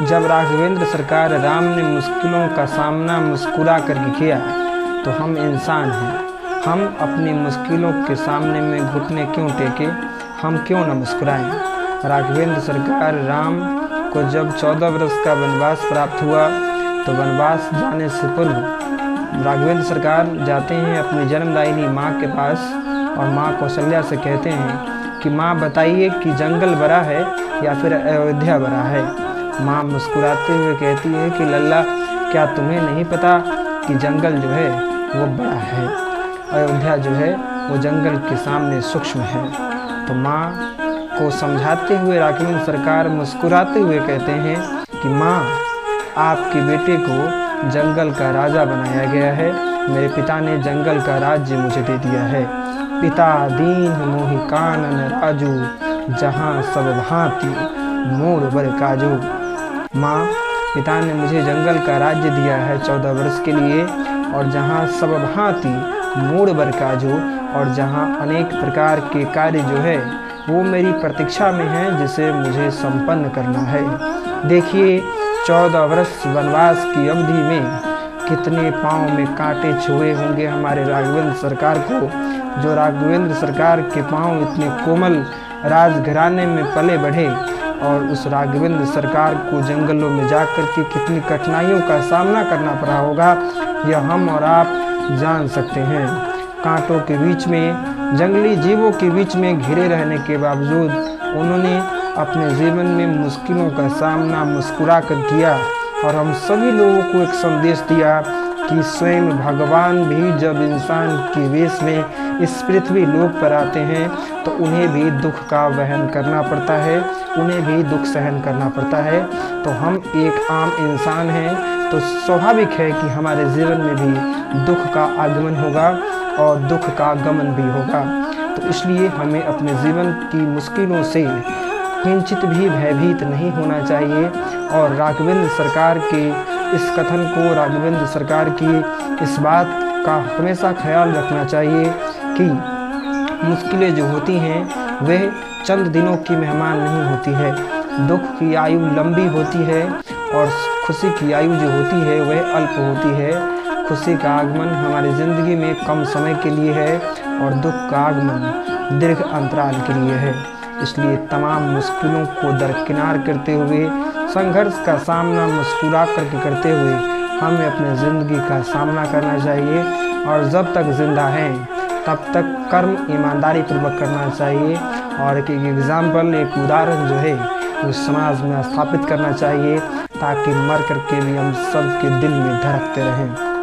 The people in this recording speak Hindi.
जब राघवेंद्र सरकार राम ने मुश्किलों का सामना मुस्कुरा करके किया तो हम इंसान हैं, हम अपनी मुश्किलों के सामने में घुटने क्यों टेके, हम क्यों न मुस्कुराएं। राघवेंद्र सरकार राम को जब 14 वर्ष का वनवास प्राप्त हुआ तो वनवास जाने से पूर्व राघवेंद्र सरकार जाते हैं अपनी जन्मदायिनी माँ के पास और माँ कौशल्या से कहते हैं कि माँ बताइए कि जंगल बड़ा है या फिर अयोध्या बड़ा है। माँ मुस्कुराते हुए कहती है कि लल्ला, क्या तुम्हें नहीं पता कि जंगल जो है वो बड़ा है, अयोध्या जो है वो जंगल के सामने सूक्ष्म है। तो माँ को समझाते हुए राघवेंद्र सरकार मुस्कुराते हुए कहते हैं कि माँ, आपके बेटे को जंगल का राजा बनाया गया है, मेरे पिता ने जंगल का राज्य मुझे दे दिया है। पिता दीन मोहि कानन राजू, जहाँ सब भांति मोर बर काजू। माँ, पिता ने मुझे जंगल का राज्य दिया है 14 वर्ष के लिए, और जहाँ सब भांति मोर बर काजू, और जहाँ अनेक प्रकार के कार्य जो है वो मेरी प्रतीक्षा में है जिसे मुझे संपन्न करना है। देखिए 14 वर्ष वनवास की अवधि में कितने पाँव में कांटे छुए होंगे हमारे राघवेंद्र सरकार को। जो राघवेंद्र सरकार के पाँव इतने कोमल राजघराने में पले बढ़े, और उस राघवेंद्र सरकार को जंगलों में जाकर के कितनी कठिनाइयों का सामना करना पड़ा होगा, यह हम और आप जान सकते हैं। कांटों के बीच में, जंगली जीवों के बीच में घिरे रहने के बावजूद उन्होंने अपने जीवन में मुश्किलों का सामना मुस्कुरा कर किया, और हम सभी लोगों को एक संदेश दिया कि स्वयं भगवान भी जब इंसान के वेश में इस पृथ्वी लोक पर आते हैं तो उन्हें भी दुख का वहन करना पड़ता है, उन्हें भी दुख सहन करना पड़ता है। तो हम एक आम इंसान हैं, तो स्वाभाविक है कि हमारे जीवन में भी दुख का आगमन होगा और दुख का गमन भी होगा। तो इसलिए हमें अपने जीवन की मुश्किलों से किंचित भी भयभीत नहीं होना चाहिए, और राघवेंद्र सरकार के इस कथन को, राघवेंद्र सरकार की इस बात का हमेशा ख्याल रखना चाहिए कि मुश्किलें जो होती हैं वह चंद दिनों की मेहमान नहीं होती है। दुख की आयु लंबी होती है और खुशी की आयु जो होती है वह अल्प होती है। खुशी का आगमन हमारी ज़िंदगी में कम समय के लिए है और दुख का आगमन दीर्घ अंतराल के लिए है। इसलिए तमाम मुश्किलों को दरकिनार करते हुए, संघर्ष का सामना मुस्कुरा करके करते हुए हमें अपनी ज़िंदगी का सामना करना चाहिए, और जब तक जिंदा हैं तब तक कर्म ईमानदारी पूर्वक करना चाहिए। और एक एग्जाम्पल, एक उदाहरण जो है वो समाज में स्थापित करना चाहिए, ताकि मर करके भी हम सबके दिल में धड़कते रहें।